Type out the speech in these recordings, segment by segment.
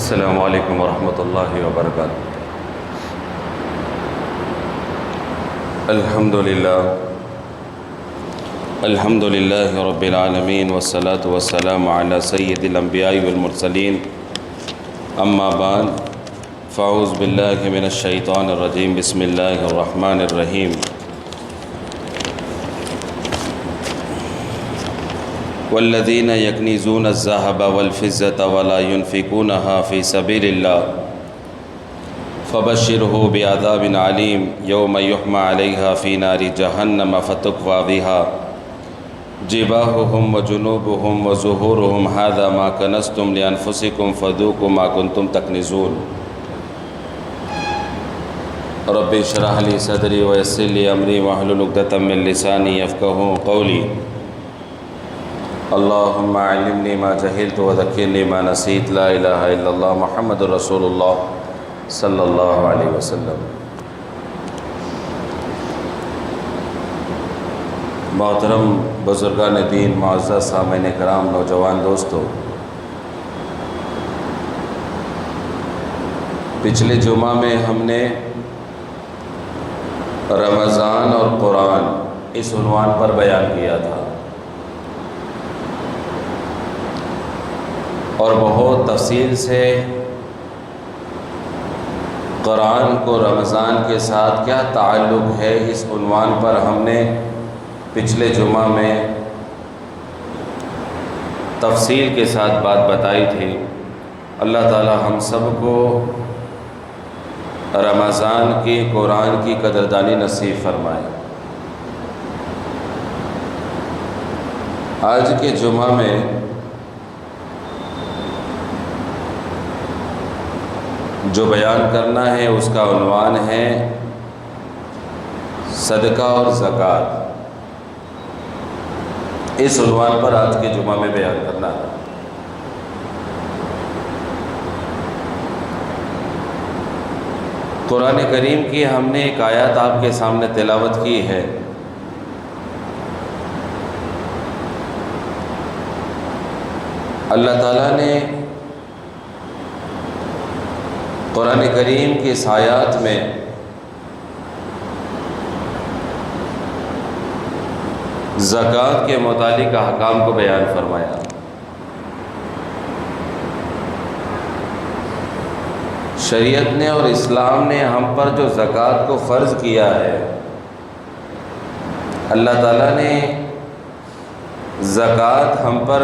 السلام علیکم ورحمۃ اللہ وبرکاتہ۔ الحمد للہ رب العالمین والصلاة والسلام علی سید الانبیاء والمرسلین، اما بعد فاعوذ باللہ من الشیطان الرجیم، بسم اللہ الرحمن الرحیم۔ والذین یکنزون الذہب والفضة ولا ينفقونها فی سبیل اللہ فبشرہ بعذاب علیم یوم یحمى علیہا فی نار جہنم فتکوی بها جباہہم وجنوبہم وظہورہم ھذا ما کنزتم لانفسکم فذوقوا ما کنتم تکنزون۔ رب اشرح لی صدری ویسر لی امری واحلل عقدۃ من لسانی یفقہوا قولی۔ اللہم علمنی ما جہلت وذکرنی ما نسیت، لا الہ الا اللہ محمد رسول اللہ صلی اللہ علیہ وسلم۔ محترم بزرگان دین، معزز سامعین کرام، نوجوان دوستو، پچھلے جمعہ میں ہم نے رمضان اور قرآن اس عنوان پر بیان کیا تھا اور بہت تفصیل سے قرآن کو رمضان کے ساتھ کیا تعلق ہے، اس عنوان پر ہم نے پچھلے جمعہ میں تفصیل کے ساتھ بات بتائی تھی۔ اللہ تعالی ہم سب کو رمضان کی قرآن کی قدردانی نصیب فرمائے۔ آج کے جمعہ میں جو بیان کرنا ہے اس کا عنوان ہے صدقہ اور زکوٰۃ۔ اس عنوان پر آج کے جمعہ میں بیان کرنا ہے۔ قرآن کریم کی ہم نے ایک آیت آپ کے سامنے تلاوت کی ہے۔ اللہ تعالیٰ نے قرآن کریم کی اس آیات میں زکوٰۃ کے متعلق احکام کو بیان فرمایا۔ شریعت نے اور اسلام نے ہم پر جو زکوٰۃ کو فرض کیا ہے، اللہ تعالیٰ نے زکوٰۃ ہم پر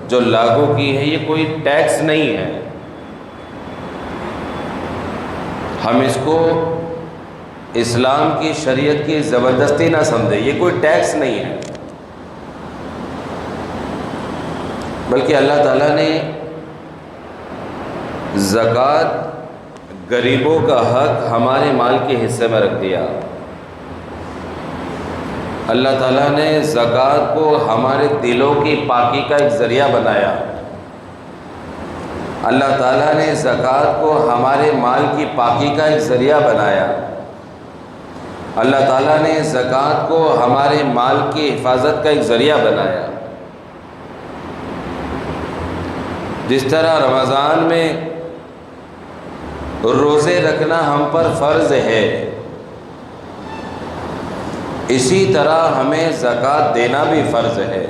جو لاگو کی ہے، یہ کوئی ٹیکس نہیں ہے۔ ہم اس کو اسلام کی شریعت کی زبردستی نہ سمجھیں، یہ کوئی ٹیکس نہیں ہے، بلکہ اللہ تعالیٰ نے زکوٰۃ غریبوں کا حق ہمارے مال کے حصے میں رکھ دیا۔ اللہ تعالیٰ نے زکوٰۃ کو ہمارے دلوں کی پاکی کا ایک ذریعہ بنایا۔ اللہ تعالیٰ نے زکوٰۃ کو ہمارے مال کی پاکی کا ایک ذریعہ بنایا۔ اللہ تعالیٰ نے زکوٰۃ کو ہمارے مال کی حفاظت کا ایک ذریعہ بنایا۔ جس طرح رمضان میں روزے رکھنا ہم پر فرض ہے، اسی طرح ہمیں زکوٰۃ دینا بھی فرض ہے۔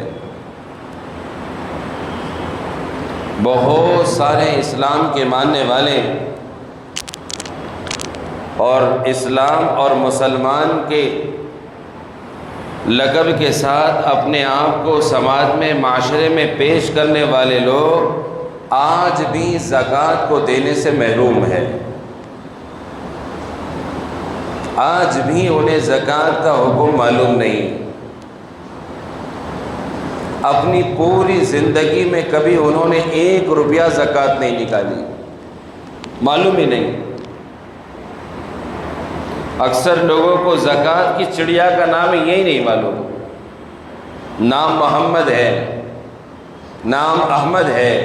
بہت سارے اسلام کے ماننے والے اور اسلام اور مسلمان کے لقب کے ساتھ اپنے آپ کو سماج میں، معاشرے میں پیش کرنے والے لوگ آج بھی زکوٰۃ کو دینے سے محروم ہے۔ آج بھی انہیں زکوٰۃ کا حکم معلوم نہیں۔ اپنی پوری زندگی میں کبھی انہوں نے 1 روپیہ زکوٰۃ نہیں نکالی، معلوم ہی نہیں۔ اکثر لوگوں کو زکوٰۃ کی چڑیا کا نام یہی نہیں معلوم۔ نام محمد ہے، نام احمد ہے،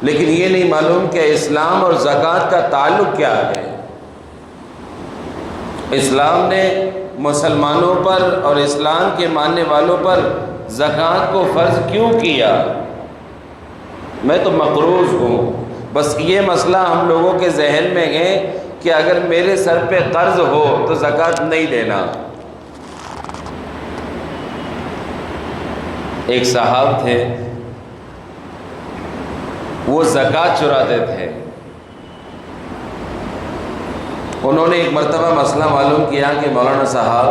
لیکن یہ نہیں معلوم کہ اسلام اور زکوٰۃ کا تعلق کیا ہے۔ اسلام نے مسلمانوں پر اور اسلام کے ماننے والوں پر زکوٰۃ کو فرض کیوں کیا؟ میں تو مقروض ہوں، بس یہ مسئلہ ہم لوگوں کے ذہن میں ہے کہ اگر میرے سر پہ قرض ہو تو زکوٰۃ نہیں دینا۔ ایک صاحب تھے، وہ زکوٰۃ چراتے تھے۔ انہوں نے ایک مرتبہ مسئلہ معلوم کیا کہ مولانا صاحب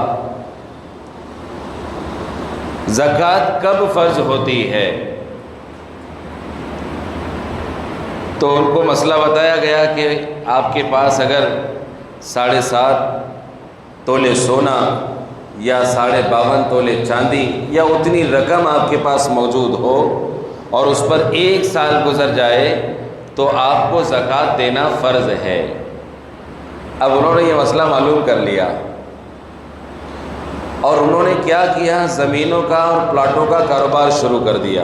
زکوٰۃ کب فرض ہوتی ہے؟ تو ان کو مسئلہ بتایا گیا کہ آپ کے پاس اگر 7.5 تولے سونا یا 52.5 تولے چاندی یا اتنی رقم آپ کے پاس موجود ہو اور اس پر 1 سال گزر جائے تو آپ کو زکوٰۃ دینا فرض ہے۔ اب انہوں نے یہ مسئلہ معلوم کر لیا اور انہوں نے کیا کیا، زمینوں کا اور پلاٹوں کا کاروبار شروع کر دیا،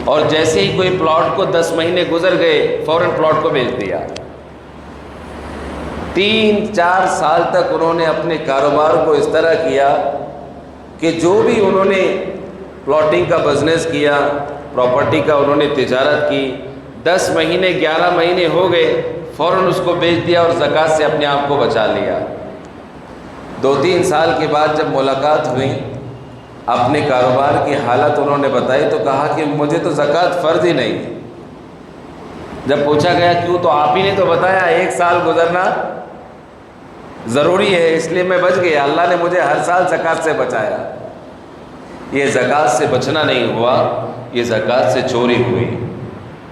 اور جیسے ہی کوئی پلاٹ کو 10 مہینے گزر گئے فوراً پلاٹ کو بیچ دیا۔ 3-4 سال تک انہوں نے اپنے کاروبار کو اس طرح کیا کہ جو بھی انہوں نے پلاٹنگ کا بزنس کیا، پراپرٹی کا انہوں نے تجارت کی، 10 مہینے 11 مہینے ہو گئے فوراً اس کو بیچ دیا اور زکوٰۃ سے اپنے آپ کو بچا لیا۔ 2-3 سال کے بعد جب ملاقات ہوئی، اپنے کاروبار کی حالت انہوں نے بتائی تو کہا کہ مجھے تو زکوٰۃ فرض ہی نہیں۔ جب پوچھا گیا کیوں، تو آپ ہی نے تو بتایا 1 سال گزرنا ضروری ہے، اس لیے میں بچ گیا، اللہ نے مجھے ہر سال زکوٰۃ سے بچایا۔ یہ زکوٰۃ سے بچنا نہیں ہوا، یہ زکوٰۃ سے چوری ہوئی،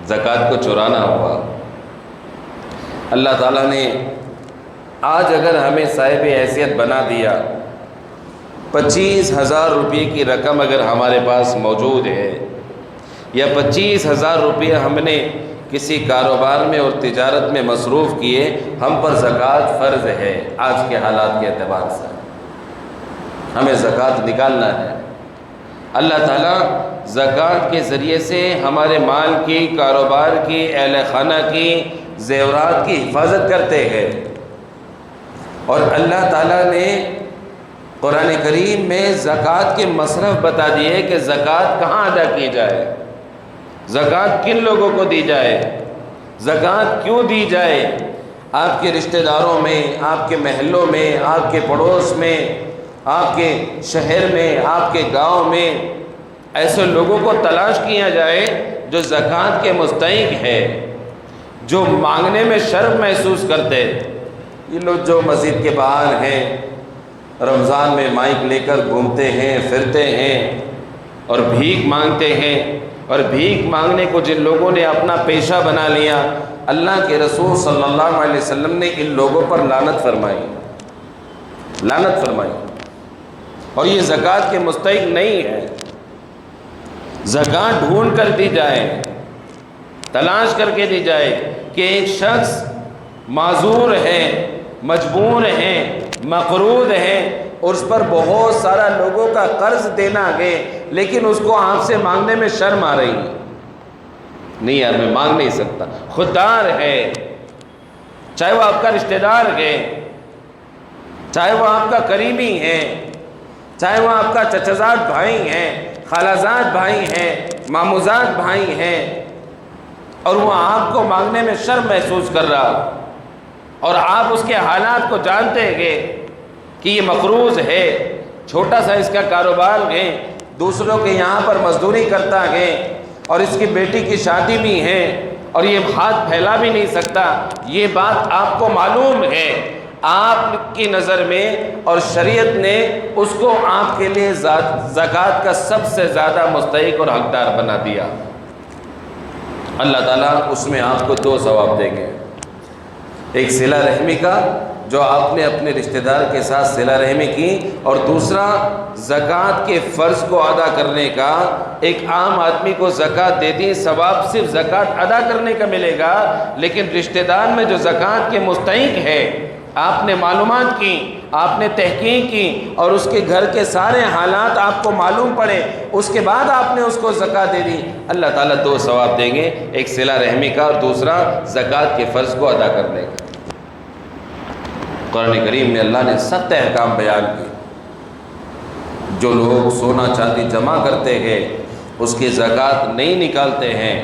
زکوٰۃ کو چرانا ہوا۔ اللہ تعالیٰ نے آج اگر ہمیں صاحب حیثیت بنا دیا، 25,000 روپے کی رقم اگر ہمارے پاس موجود ہے یا 25,000 روپے ہم نے کسی کاروبار میں اور تجارت میں مصروف کیے، ہم پر زکوٰۃ فرض ہے۔ آج کے حالات کے اعتبار سے ہمیں زکوٰۃ نکالنا ہے۔ اللہ تعالیٰ زکوٰۃ کے ذریعے سے ہمارے مال کی، کاروبار کی، اہل خانہ کی، زیورات کی حفاظت کرتے ہیں، اور اللہ تعالیٰ نے قرآن کریم میں زکوٰۃ کے مصرف بتا دیے کہ زکوٰۃ کہاں ادا کی جائے، زکوٰۃ کن لوگوں کو دی جائے، زکوٰۃ کیوں دی جائے۔ آپ کے رشتہ داروں میں، آپ کے محلوں میں، آپ کے پڑوس میں، آپ کے شہر میں، آپ کے گاؤں میں ایسے لوگوں کو تلاش کیا جائے جو زکوٰۃ کے مستحق ہے، جو مانگنے میں شرم محسوس کرتے۔ یہ لوگ جو مسجد کے باہر ہیں، رمضان میں مائک لے کر گھومتے ہیں، پھرتے ہیں اور بھیک مانگتے ہیں، اور بھیک مانگنے کو جن لوگوں نے اپنا پیشہ بنا لیا، اللہ کے رسول صلی اللہ علیہ وسلم نے ان لوگوں پر لعنت فرمائی، لعنت فرمائی، اور یہ زکوٰۃ کے مستحق نہیں ہے۔ زکوٰۃ ڈھونڈ کر دی جائے، تلاش کر کے دی جائے کہ ایک شخص معذور ہے، مجبور ہے، مقروض ہے، اور اس پر بہت سارا لوگوں کا قرض دینا ہے، لیکن اس کو آپ سے مانگنے میں شرم آ رہی ہے، نہیں یار میں مانگ نہیں سکتا، خوددار ہے، چاہے وہ آپ کا رشتہ دار ہے، چاہے وہ آپ کا قریبی ہے، چاہے وہ آپ کا چچزاد بھائی ہیں، خالازاد بھائی ہیں، ماموزاد بھائی ہیں، اور وہ آپ کو مانگنے میں شرم محسوس کر رہا، اور آپ اس کے حالات کو جانتے ہیں کہ یہ مقروض ہے، چھوٹا سا اس کا کاروبار ہے، دوسروں کے یہاں پر مزدوری کرتا ہے، اور اس کی بیٹی کی شادی بھی ہے، اور یہ ہاتھ پھیلا بھی نہیں سکتا، یہ بات آپ کو معلوم ہے، آپ کی نظر میں اور شریعت نے اس کو آپ کے لیے زکوٰۃ کا سب سے زیادہ مستحق اور حقدار بنا دیا۔ اللہ تعالیٰ اس میں آپ کو 2 ثواب دیں گے، ایک صلہ رحمی کا جو آپ نے اپنے رشتہ دار کے ساتھ صلہ رحمی کی، اور دوسرا زکوٰۃ کے فرض کو ادا کرنے کا۔ ایک عام آدمی کو زکوٰۃ دے دی، ثواب صرف زکوٰۃ ادا کرنے کا ملے گا، لیکن رشتہ دار میں جو زکوٰۃ کے مستحق ہے، آپ نے معلومات کی، آپ نے تحقیق کی، اور اس کے گھر کے سارے حالات آپ کو معلوم پڑے، اس کے بعد آپ نے اس کو زکوٰۃ دے دی، اللہ تعالیٰ 2 ثواب دیں گے، ایک صلہ رحمی کا اور دوسرا زکوٰۃ کے فرض کو ادا کرنے کا۔ قرآن کریم میں اللہ نے سخت احکام بیان کیے۔ جو لوگ سونا چاندی جمع کرتے ہیں، اس کی زکوٰۃ نہیں نکالتے ہیں،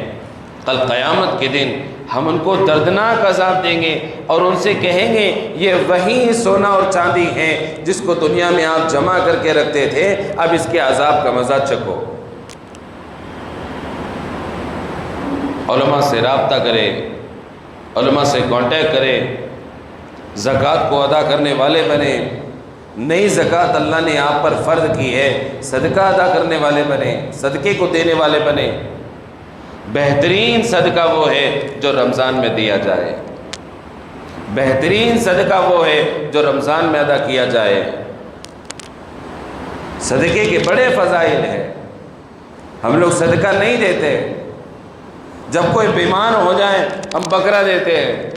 کل قیامت کے دن ہم ان کو دردناک عذاب دیں گے اور ان سے کہیں گے یہ وہی سونا اور چاندی ہے جس کو دنیا میں آپ جمع کر کے رکھتے تھے، اب اس کے عذاب کا مزہ چکھو۔ علماء سے رابطہ کرے، علماء سے کانٹیکٹ کرے، زکوٰۃ کو ادا کرنے والے بنے، نئی زکوٰۃ اللہ نے آپ پر فرض کی ہے، صدقہ ادا کرنے والے بنے، صدقے کو دینے والے بنے۔ بہترین صدقہ وہ ہے جو رمضان میں دیا جائے، بہترین صدقہ وہ ہے جو رمضان میں ادا کیا جائے۔ صدقے کے بڑے فضائل ہیں، ہم لوگ صدقہ نہیں دیتے۔ جب کوئی بیمار ہو جائے ہم بکرا دیتے ہیں،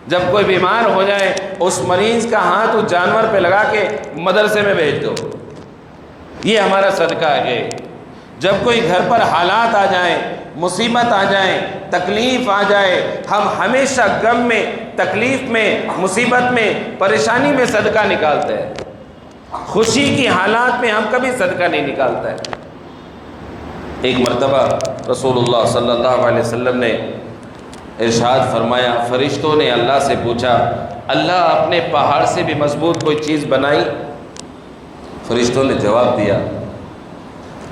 جب کوئی بیمار ہو جائے اس مریض کا ہاتھ اس جانور پہ لگا کے مدرسے میں بھیج دو، یہ ہمارا صدقہ ہے۔ جب کوئی گھر پر حالات آ جائیں، مصیبت آ جائے، تکلیف آ جائے، ہم ہمیشہ غم میں، تکلیف میں، مصیبت میں، پریشانی میں صدقہ نکالتے ہیں۔ خوشی کی حالات میں ہم کبھی صدقہ نہیں نکالتے ہیں۔ ایک مرتبہ رسول اللہ صلی اللہ علیہ وسلم نے ارشاد فرمایا، فرشتوں نے اللہ سے پوچھا، اللہ اپنے پہاڑ سے بھی مضبوط کوئی چیز بنائی؟ فرشتوں نے جواب دیا،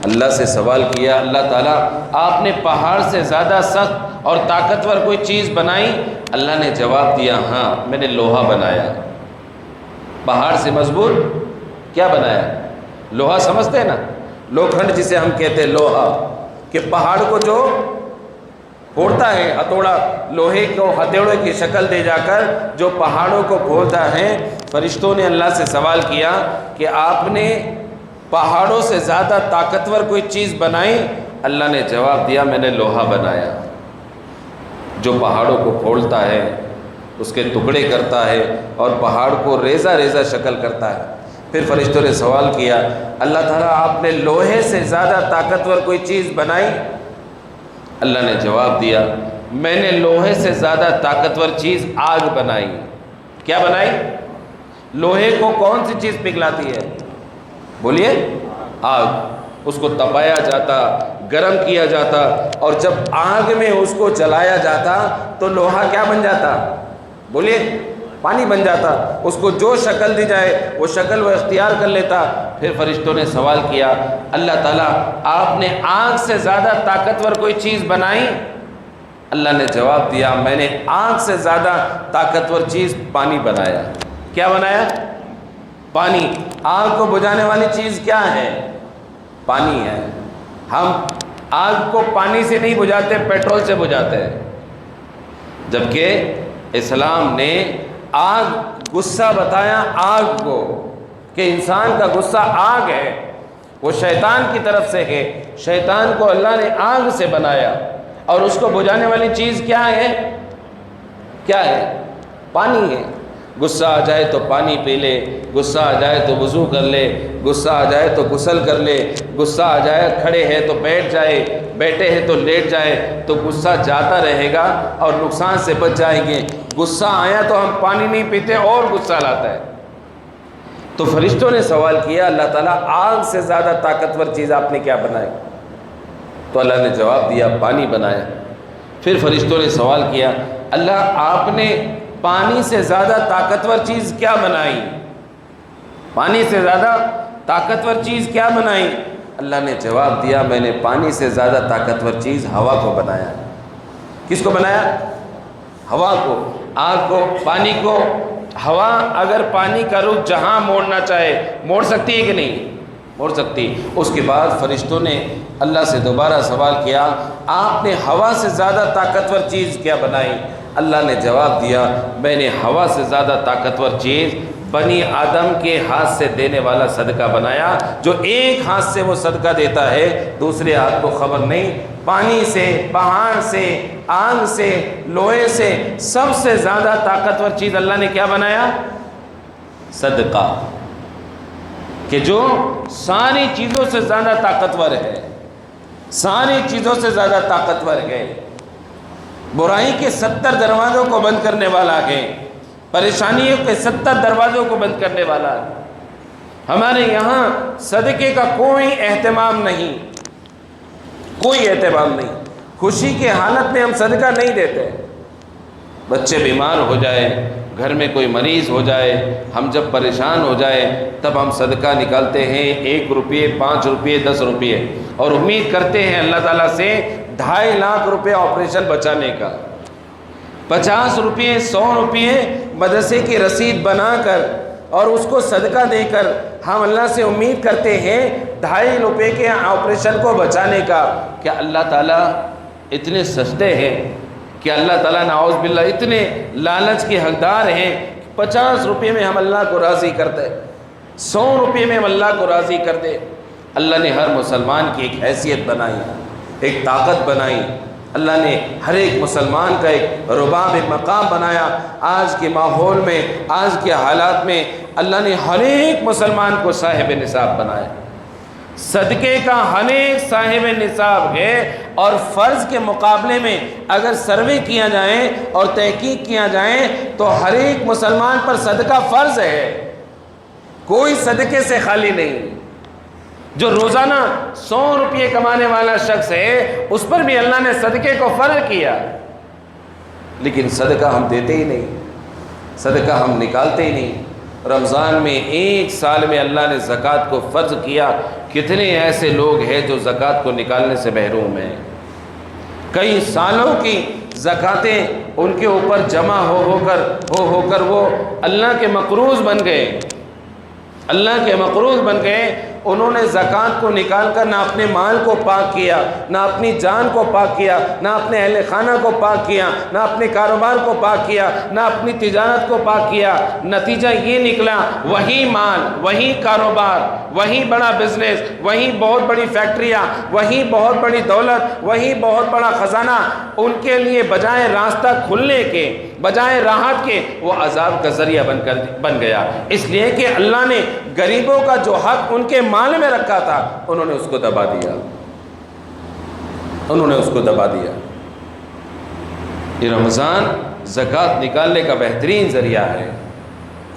اللہ سے سوال کیا، اللہ تعالیٰ آپ نے پہاڑ سے زیادہ سخت اور طاقتور کوئی چیز بنائی؟ اللہ نے جواب دیا، ہاں میں نے لوہا بنایا۔ پہاڑ سے مضبوط کیا بنایا؟ لوہا سمجھتے ہیں نا، لوکھنڈ جسے ہم کہتے ہیں لوہا، کہ پہاڑ کو جو پھوڑتا ہے ہتھوڑا، لوہے کو ہتھوڑے کی شکل دے جا کر جو پہاڑوں کو پھوڑتا ہے۔ فرشتوں نے اللہ سے سوال کیا کہ آپ نے پہاڑوں سے زیادہ طاقتور کوئی چیز بنائی؟ اللہ نے جواب دیا، میں نے لوہا بنایا جو پہاڑوں کو پھوڑتا ہے، اس کے ٹکڑے کرتا ہے اور پہاڑ کو ریزہ ریزہ شکل کرتا ہے۔ پھر فرشتوں نے سوال کیا، اللہ تعالیٰ آپ نے لوہے سے زیادہ طاقتور کوئی چیز بنائی؟ اللہ نے جواب دیا، میں نے لوہے سے زیادہ طاقتور چیز آگ بنائی۔ کیا بنائی؟ لوہے کو کون سی چیز پگھلاتی ہے؟ بولیے، آگ۔ اس کو تپایا جاتا، گرم کیا جاتا، اور جب آگ میں اس کو جلایا جاتا تو لوہا کیا بن جاتا؟ بولیے، پانی بن جاتا۔ اس کو جو شکل دی جائے وہ شکل وہ اختیار کر لیتا۔ پھر فرشتوں نے سوال کیا، اللہ تعالیٰ آپ نے آگ سے زیادہ طاقتور کوئی چیز بنائی؟ اللہ نے جواب دیا، میں نے آگ سے زیادہ طاقتور چیز پانی بنایا۔ کیا بنایا؟ پانی۔ آگ کو بجھانے والی چیز کیا ہے؟ پانی ہے۔ ہم آگ کو پانی سے نہیں بجھاتے، پیٹرول سے بجھاتے ہیں، جبکہ اسلام نے آگ غصہ بتایا آگ کو، کہ انسان کا غصہ آگ ہے، وہ شیطان کی طرف سے ہے۔ شیطان کو اللہ نے آگ سے بنایا، اور اس کو بجھانے والی چیز کیا ہے؟ کیا ہے؟ پانی ہے۔ غصہ آ جائے تو پانی پی لے، غصہ آ جائے تو وضو کر لے، غصہ آ جائے تو غسل کر لے، غصہ آ جائے کھڑے ہے تو بیٹھ جائے، بیٹھے ہیں تو لیٹ جائے، تو غصہ جاتا رہے گا اور نقصان سے بچ جائیں گے۔ غصہ آیا تو ہم پانی نہیں پیتے اور غصہ لاتا ہے۔ تو فرشتوں نے سوال کیا، اللہ تعالیٰ آگ سے زیادہ طاقتور چیز آپ نے کیا بنائی؟ تو اللہ نے جواب دیا، پانی بنایا۔ پھر فرشتوں نے سوال کیا، اللہ آپ نے پانی سے زیادہ طاقتور چیز کیا بنائی؟ پانی سے زیادہ طاقتور چیز کیا بنائی؟ اللہ نے جواب دیا، میں نے پانی سے زیادہ طاقتور چیز ہوا کو بنایا۔ کس کو بنایا؟ ہوا کو۔ آگ کو، پانی کو۔ ہوا اگر پانی کا رخ جہاں موڑنا چاہے موڑ سکتی ہے کہ نہیں؟ موڑ سکتی۔ اس کے بعد فرشتوں نے اللہ سے دوبارہ سوال کیا، آپ نے ہوا سے زیادہ طاقتور چیز کیا بنائی؟ اللہ نے جواب دیا، میں نے ہوا سے زیادہ طاقتور چیز بنی آدم کے ہاتھ سے دینے والا صدقہ بنایا، جو ایک ہاتھ سے وہ صدقہ دیتا ہے دوسرے ہاتھ کو خبر نہیں۔ پانی سے، پہاڑ سے، آگ سے، لوہے سے، سب سے زیادہ طاقتور چیز اللہ نے کیا بنایا؟ صدقہ، کہ جو ساری چیزوں سے زیادہ طاقتور ہے، ساری چیزوں سے زیادہ طاقتور ہے، برائی کے 70 دروازوں کو بند کرنے والا ہے، پریشانیوں کے 70 دروازوں کو بند کرنے والا ہے۔ ہمارے یہاں صدقے کا کوئی اہتمام نہیں، کوئی اہتمام نہیں۔ خوشی کی حالت میں ہم صدقہ نہیں دیتے. بچے بیمار ہو جائے، گھر میں کوئی مریض ہو جائے، ہم جب پریشان ہو جائے تب ہم صدقہ نکالتے ہیں، 1 روپیے، 5 روپیے، 10 روپیے، اور امید کرتے ہیں اللہ تعالیٰ سے 2.5 لاکھ روپے آپریشن بچانے کا. 50 روپیے، 100 روپیے مدرسے کی رسید بنا کر اور اس کو صدقہ دے کر ہم اللہ سے امید کرتے ہیں 2.5 روپے کے آپریشن کو بچانے کا. کیا اللہ تعالیٰ اتنے سستے ہیں؟ کہ اللہ تعالیٰ نعوذ باللہ اتنے لالچ کے حقدار ہیں؟ 50 روپے میں ہم اللہ کو راضی کر دیں، 100 روپے میں ہم اللہ کو راضی کر دیں. اللہ نے ہر مسلمان کی ایک حیثیت بنائی، ایک طاقت بنائی. اللہ نے ہر ایک مسلمان کا ایک رباب، ایک مقام بنایا. آج کے ماحول میں، آج کے حالات میں اللہ نے ہر ایک مسلمان کو صاحب نصاب بنایا. صدقے کا ہر ایک صاحب نصاب ہے، اور فرض کے مقابلے میں اگر سروے کیا جائے اور تحقیق کیا جائے تو ہر ایک مسلمان پر صدقہ فرض ہے. کوئی صدقے سے خالی نہیں. جو روزانہ 100 روپے کمانے والا شخص ہے اس پر بھی اللہ نے صدقے کو فرض کیا، لیکن صدقہ ہم دیتے ہی نہیں، صدقہ ہم نکالتے ہی نہیں. رمضان میں 1 سال میں اللہ نے زکوٰۃ کو فرض کیا. کتنے ایسے لوگ ہیں جو زکوٰۃ کو نکالنے سے محروم ہیں؟ کئی سالوں کی زکوٰتیں ان کے اوپر جمع ہو کر وہ اللہ کے مقروض بن گئے، اللہ کے مقروض بن گئے. انہوں نے زکوٰۃ کو نکال کر نہ اپنے مال کو پاک کیا، نہ اپنی جان کو پاک کیا، نہ اپنے اہل خانہ کو پاک کیا، نہ اپنے کاروبار کو پاک کیا، نہ اپنی تجارت کو پاک کیا. نتیجہ یہ نکلا وہی مال، وہی کاروبار، وہی بڑا بزنس، وہی بہت بڑی فیکٹریاں، وہی بہت بڑی دولت، وہی بہت بڑا خزانہ ان کے لیے بجائے راستہ کھلنے کے، بجائے راحت کے، وہ عذاب کا ذریعہ بن گیا. اس لیے کہ اللہ نے غریبوں کا جو حق ان کے مال میں رکھا تھا انہوں نے اس کو دبا دیا، انہوں نے اس کو دبا دیا. یہ رمضان زکوٰۃ نکالنے کا بہترین ذریعہ ہے.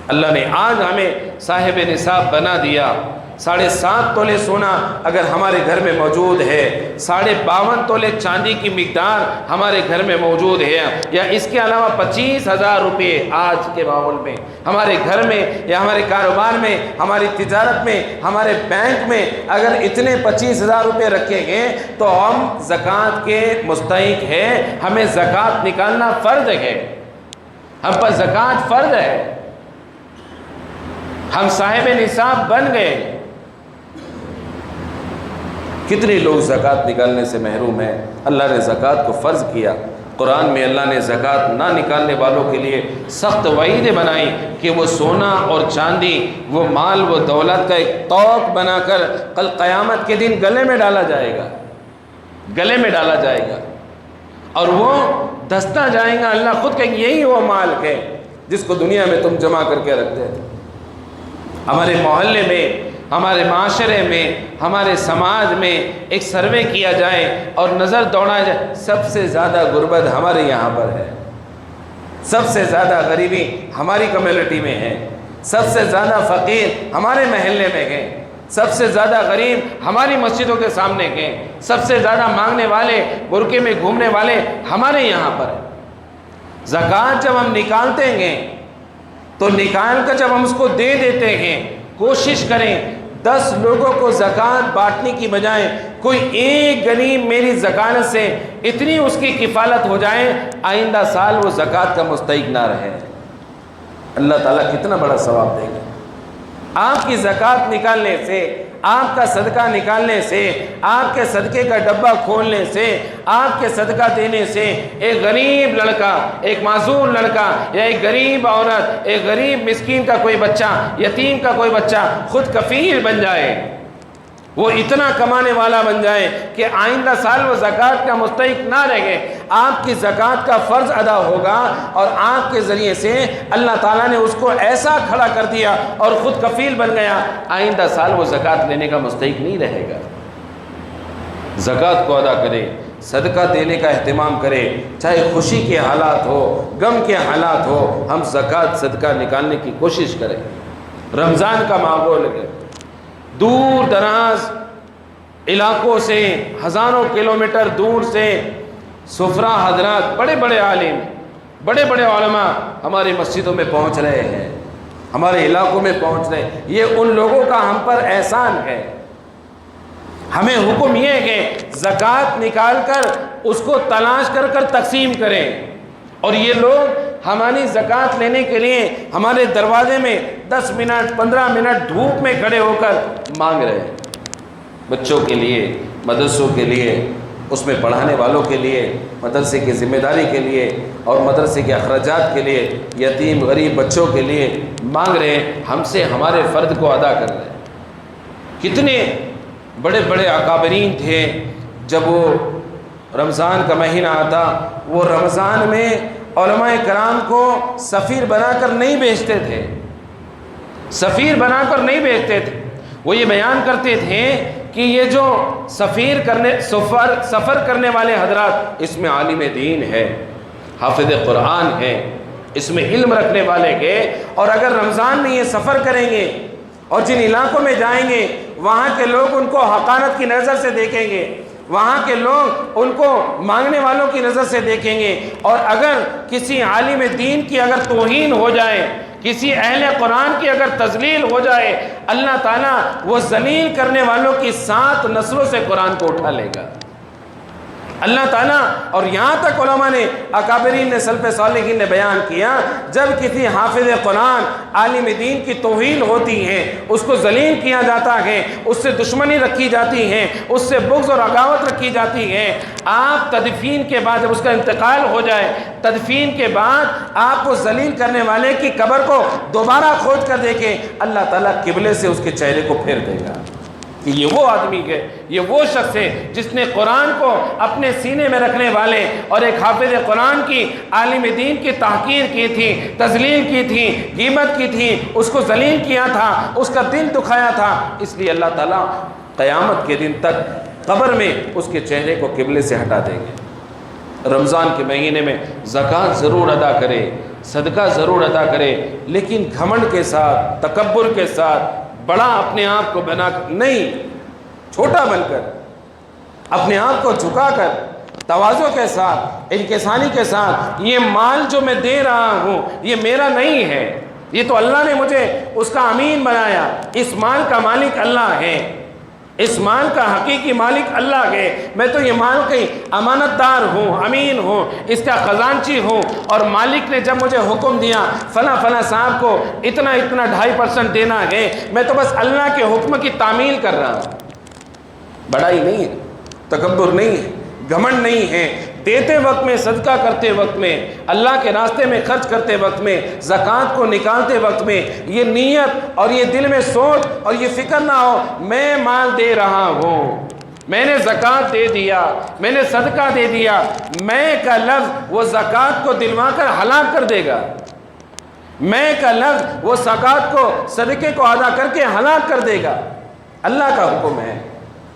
اللہ نے آج ہمیں صاحب نصاب بنا دیا. 7.5 تولے سونا اگر ہمارے گھر میں موجود ہے، 52.5 تولے چاندی کی مقدار ہمارے گھر میں موجود ہے، یا اس کے علاوہ 25,000 روپے آج کے ماحول میں ہمارے گھر میں یا ہمارے کاروبار میں، ہماری تجارت میں، ہمارے بینک میں اگر اتنے 25,000 روپے رکھے گئے تو ہم زکوٰۃ کے مستحق ہیں. ہمیں زکوٰۃ نکالنا فرض ہے، ہم پر زکوٰۃ فرض ہے. ہم صاحب نصاب بن گئے. کتنے لوگ زکوٰۃ نکالنے سے محروم ہیں؟ اللہ نے زکوٰۃ کو فرض کیا. قرآن میں اللہ نے زکوٰۃ نہ نکالنے والوں کے لیے سخت وعیدیں بنائی کہ وہ سونا اور چاندی، وہ مال، وہ دولت کا ایک طوق بنا کر کل قیامت کے دن گلے میں ڈالا جائے گا، گلے میں ڈالا جائے گا، اور وہ دستہ جائے گا. اللہ خود کہیں یہی وہ مال ہے جس کو دنیا میں تم جمع کر کے رکھتے تھے. ہمارے محلے میں، ہمارے معاشرے میں، ہمارے سماج میں ایک سروے کیا جائے اور نظر دوڑا جائے، سب سے زیادہ غربت ہمارے یہاں پر ہے، سب سے زیادہ غریبی ہماری کمیونٹی میں ہے، سب سے زیادہ فقیر ہمارے محلے میں ہیں، سب سے زیادہ غریب ہماری مسجدوں کے سامنے ہیں، سب سے زیادہ مانگنے والے، برقعے میں گھومنے والے ہمارے یہاں پر ہیں. زکوٰۃ جب ہم نکالتے ہیں تو نکال کر جب ہم اس کو دے دیتے ہیں، کوشش کریں 10 لوگوں کو زکوٰۃ بانٹنے کی بجائے کوئی ایک غریب میری زکوٰۃ سے اتنی اس کی کفالت ہو جائے، آئندہ سال وہ زکوٰۃ کا مستحق نہ رہے. اللہ تعالیٰ کتنا بڑا ثواب دے گا. آپ کی زکوٰۃ نکالنے سے، آپ کا صدقہ نکالنے سے، آپ کے صدقے کا ڈبہ کھولنے سے، آپ کے صدقہ دینے سے ایک غریب لڑکا، ایک معذور لڑکا، یا ایک غریب عورت، ایک غریب مسکین کا کوئی بچہ، یتیم کا کوئی بچہ خود کفیل بن جائے، وہ اتنا کمانے والا بن جائے کہ آئندہ سال وہ زکوٰۃ کا مستحق نہ رہے. آپ کی زکوٰۃ کا فرض ادا ہوگا اور آپ کے ذریعے سے اللہ تعالیٰ نے اس کو ایسا کھڑا کر دیا اور خود کفیل بن گیا، آئندہ سال وہ زکوٰۃ لینے کا مستحق نہیں رہے گا. زکوٰۃ کو ادا کرے، صدقہ دینے کا اہتمام کرے، چاہے خوشی کے حالات ہو، غم کے حالات ہو، ہم زکوٰۃ صدقہ نکالنے کی کوشش کریں. رمضان کا ماحول ہے، دور دراز علاقوں سے، ہزاروں کلومیٹر دور سے سفرا حضرات، بڑے بڑے عالم، بڑے بڑے علماء ہماری مسجدوں میں پہنچ رہے ہیں، ہمارے علاقوں میں پہنچ رہے ہیں۔ یہ ان لوگوں کا ہم پر احسان ہے۔ ہمیں حکم یہ ہے کہ زکوٰۃ نکال کر اس کو تلاش کر کر تقسیم کریں، اور یہ لوگ ہماری زکوٰۃ لینے کے لیے ہمارے دروازے میں 10 منٹ 15 منٹ دھوپ میں کھڑے ہو کر مانگ رہے ہیں، بچوں کے لیے، مدرسوں کے لیے، اس میں پڑھانے والوں کے لیے، مدرسے کی ذمہ داری کے لیے اور مدرسے کے اخراجات کے لیے، یتیم غریب بچوں کے لیے مانگ رہے ہیں، ہم سے ہمارے فرض کو ادا کر رہے ہیں۔ کتنے بڑے بڑے اکابرین تھے، جب وہ رمضان کا مہینہ آتا، وہ رمضان میں علماء کرام کو سفیر بنا کر نہیں بھیجتے تھے، سفیر بنا کر نہیں بھیجتے تھے۔ وہ یہ بیان کرتے تھے کہ یہ جو سفر کرنے والے حضرات، اس میں عالم دین ہے، حافظ قرآن ہے، اس میں علم رکھنے والے ہیں، اور اگر رمضان میں یہ سفر کریں گے اور جن علاقوں میں جائیں گے وہاں کے لوگ ان کو حقارت کی نظر سے دیکھیں گے، وہاں کے لوگ ان کو مانگنے والوں کی نظر سے دیکھیں گے، اور اگر کسی عالم دین کی اگر توہین ہو جائے، کسی اہل قرآن کی اگر تذلیل ہو جائے، اللہ تعالیٰ وہ ذلیل کرنے والوں کی 7 نسلوں سے قرآن کو اٹھا لے گا اللہ تعالیٰ۔ اور یہاں تک علماء نے، اکابرین نے، سلف صالحین نے بیان کیا، جب کسی حافظ قرآن عالم دین کی توہین ہوتی ہے، اس کو ذلیل کیا جاتا ہے، اس سے دشمنی رکھی جاتی ہے، اس سے بغض اور عداوت رکھی جاتی ہے، آپ تدفین کے بعد جب اس کا انتقال ہو جائے، تدفین کے بعد آپ کو ذلیل کرنے والے کی قبر کو دوبارہ کھود کر دیکھیں، اللہ تعالیٰ قبلے سے اس کے چہرے کو پھیر دے گا کہ یہ وہ آدمی ہے، یہ وہ شخص ہے جس نے قرآن کو اپنے سینے میں رکھنے والے اور ایک حافظ قرآن کی، عالم دین کی تحقیر کی تھی، تذلیل کی تھی، غیبت کی تھی، اس کو ذلیل کیا تھا، اس کا دل دکھایا تھا۔ اس لیے اللہ تعالیٰ قیامت کے دن تک قبر میں اس کے چہرے کو قبلے سے ہٹا دیں گے۔ رمضان کے مہینے میں زکوٰۃ ضرور ادا کرے، صدقہ ضرور ادا کرے، لیکن گھمنڈ کے ساتھ، تکبر کے ساتھ، بڑا اپنے آپ کو بنا کر نہیں، چھوٹا بن کر، اپنے آپ کو جھکا کر، تواضع کے ساتھ، انکساری کے ساتھ، یہ مال جو میں دے رہا ہوں یہ میرا نہیں ہے، یہ تو اللہ نے مجھے اس کا امین بنایا، اس مال کا مالک اللہ ہے، اس مال کا حقیقی مالک اللہ ہے، میں تو یہ مال کی امانت دار ہوں، امین ہوں، اس کا خزانچی ہوں، اور مالک نے جب مجھے حکم دیا فلاں فلاں صاحب کو اتنا 2.5% دینا ہے، میں تو بس اللہ کے حکم کی تعمیل کر رہا ہوں۔ بڑائی نہیں ہے، تکبر نہیں ہے، گھمنڈ نہیں ہے، دیتے وقت میں، صدقہ کرتے وقت میں، اللہ کے راستے میں خرچ کرتے وقت میں، زکوٰۃ کو نکالتے وقت میں یہ نیت اور یہ دل میں سوچ اور یہ فکر نہ ہو میں مال دے رہا ہوں، میں نے زکوٰۃ دے دیا، میں نے صدقہ دے دیا، میں کا لفظ وہ زکوٰۃ کو دلوا کر ہلاک کر دے گا، میں کا لفظ وہ زکوٰۃ کو، صدقے کو ادا کر کے ہلاک کر دے گا۔ اللہ کا حکم ہے،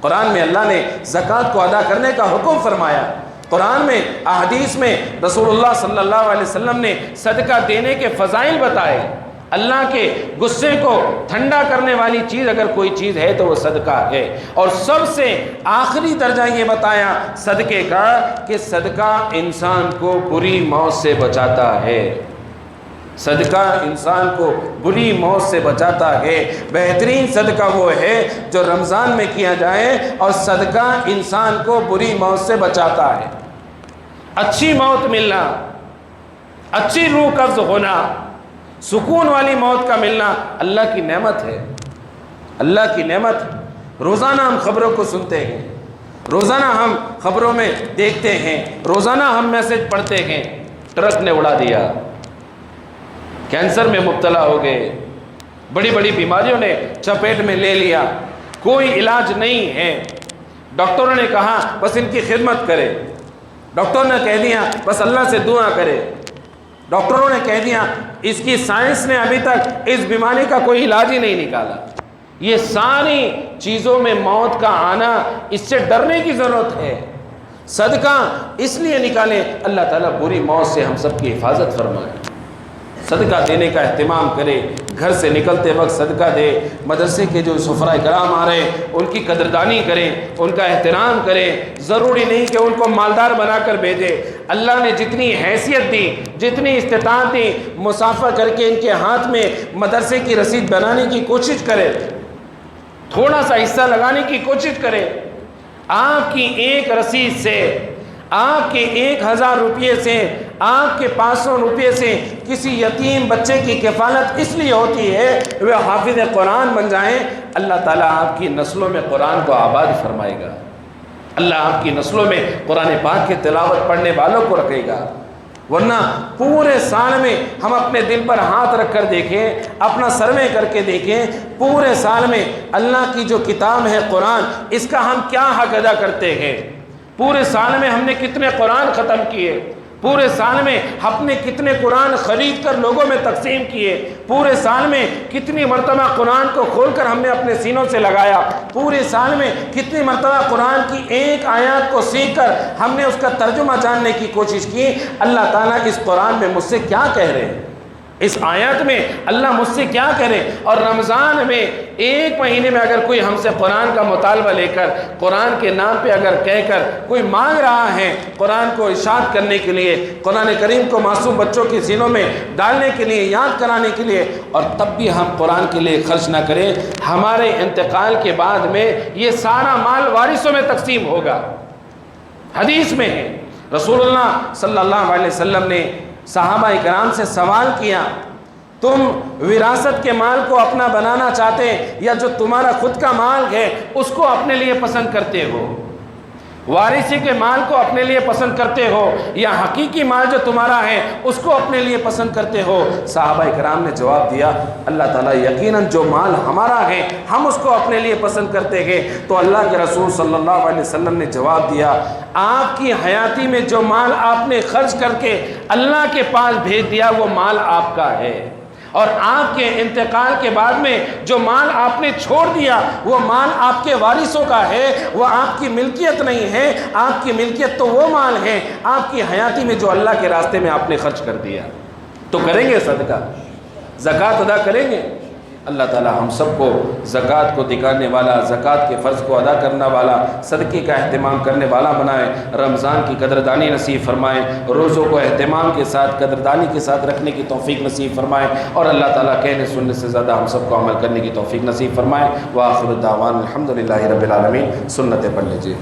قرآن میں اللہ نے زکوٰۃ کو ادا کرنے کا حکم فرمایا، قرآن میں، احادیث میں رسول اللہ صلی اللہ علیہ وسلم نے صدقہ دینے کے فضائل بتائے۔ اللہ کے غصے کو ٹھنڈا کرنے والی چیز اگر کوئی چیز ہے تو وہ صدقہ ہے، اور سب سے آخری درجہ یہ بتایا صدقے کا کہ صدقہ انسان کو بری موت سے بچاتا ہے، صدقہ انسان کو بری موت سے بچاتا ہے۔ بہترین صدقہ وہ ہے جو رمضان میں کیا جائے، اور صدقہ انسان کو بری موت سے بچاتا ہے۔ اچھی موت ملنا، اچھی روح قبض ہونا، سکون والی موت کا ملنا اللہ کی نعمت ہے، اللہ کی نعمت۔ روزانہ ہم خبروں کو سنتے ہیں، روزانہ ہم خبروں میں دیکھتے ہیں، روزانہ ہم میسج پڑھتے ہیں، ٹرک نے اڑا دیا، کینسر میں مبتلا ہو گئے، بڑی بڑی بیماریوں نے چپیٹ میں لے لیا، کوئی علاج نہیں ہے، ڈاکٹروں نے کہا بس ان کی خدمت کرے، ڈاکٹر نے کہہ دیا بس اللہ سے دعا کرے، ڈاکٹروں نے کہہ دیا اس کی سائنس نے ابھی تک اس بیماری کا کوئی علاج ہی نہیں نکالا۔ یہ ساری چیزوں میں موت کا آنا، اس سے ڈرنے کی ضرورت ہے۔ صدقہ اس لیے نکالیں اللہ تعالیٰ بری موت سے ہم سب کی حفاظت فرمائے۔ صدقہ دینے کا اہتمام کرے، گھر سے نکلتے وقت صدقہ دے، مدرسے کے جو سفراء کرام آ رہے ہیں ان کی قدردانی کریں، ان کا احترام کریں۔ ضروری نہیں کہ ان کو مالدار بنا کر بھیجے، اللہ نے جتنی حیثیت دی، جتنی استطاعت دی، مسافہ کر کے ان کے ہاتھ میں مدرسے کی رسید بنانے کی کوشش کرے، تھوڑا سا حصہ لگانے کی کوشش کرے۔ آپ کی ایک رسید سے، آپ کے 1000 روپے سے، آپ کے 500 روپے سے کسی یتیم بچے کی کفالت اس لیے ہوتی ہے وہ حافظ قرآن بن جائیں، اللہ تعالیٰ آپ کی نسلوں میں قرآن کو آباد فرمائے گا، اللہ آپ کی نسلوں میں قرآن پاک کی تلاوت پڑھنے والوں کو رکھے گا۔ ورنہ پورے سال میں ہم اپنے دل پر ہاتھ رکھ کر دیکھیں، اپنا سروے کر کے دیکھیں، پورے سال میں اللہ کی جو کتاب ہے قرآن، اس کا ہم کیا حق ادا کرتے ہیں؟ پورے سال میں ہم نے کتنے قرآن ختم کیے؟ پورے سال میں ہم نے کتنے قرآن خرید کر لوگوں میں تقسیم کیے؟ پورے سال میں کتنی مرتبہ قرآن کو کھول کر ہم نے اپنے سینوں سے لگایا؟ پورے سال میں کتنی مرتبہ قرآن کی ایک آیات کو سیکھ کر ہم نے اس کا ترجمہ جاننے کی کوشش کی؟ اللہ تعالیٰ اس قرآن میں مجھ سے کیا کہہ رہے ہیں؟ اس آیات میں اللہ مجھ سے کیا کرے؟ اور رمضان میں ایک مہینے میں اگر کوئی ہم سے قرآن کا مطالبہ لے کر، قرآن کے نام پہ اگر کہہ کر کوئی مانگ رہا ہے قرآن کو ارشاد کرنے کے لیے، قرآن کریم کو معصوم بچوں کی سینوں میں ڈالنے کے لیے، یاد کرانے کے لیے، اور تب بھی ہم قرآن کے لیے خرچ نہ کریں، ہمارے انتقال کے بعد میں یہ سارا مال وارثوں میں تقسیم ہوگا۔ حدیث میں ہے، رسول اللہ صلی اللہ علیہ وسلم نے صحابہ کرام سے سوال کیا، تم وراثت کے مال کو اپنا بنانا چاہتے یا جو تمہارا خود کا مال ہے اس کو اپنے لیے پسند کرتے ہو؟ وارثی کے مال کو اپنے لیے پسند کرتے ہو یا حقیقی مال جو تمہارا ہے اس کو اپنے لیے پسند کرتے ہو؟ صحابہ کرام نے جواب دیا، اللہ تعالیٰ یقیناً جو مال ہمارا ہے ہم اس کو اپنے لیے پسند کرتے ہیں۔ تو اللہ کے رسول صلی اللہ علیہ وسلم نے جواب دیا، آپ کی حیاتی میں جو مال آپ نے خرچ کر کے اللہ کے پاس بھیج دیا وہ مال آپ کا ہے، اور آپ کے انتقال کے بعد میں جو مال آپ نے چھوڑ دیا وہ مال آپ کے وارثوں کا ہے، وہ آپ کی ملکیت نہیں ہے۔ آپ کی ملکیت تو وہ مال ہے آپ کی حیاتی میں جو اللہ کے راستے میں آپ نے خرچ کر دیا۔ تو کریں گے صدقہ، زکوٰۃ ادا کریں گے؟ اللہ تعالی ہم سب کو زکوٰۃ کو دکھانے والا، زکوٰۃ کے فرض کو ادا کرنے والا، صدقے کا اہتمام کرنے والا بنائے، رمضان کی قدردانی نصیب فرمائے، روزوں کو اہتمام کے ساتھ قدردانی کے ساتھ رکھنے کی توفیق نصیب فرمائے، اور اللہ تعالیٰ کہنے سننے سے زیادہ ہم سب کو عمل کرنے کی توفیق نصیب فرمائے۔ وآخر الدعوان الحمدللہ رب العالمین۔ سنتیں پڑھ لیجیے۔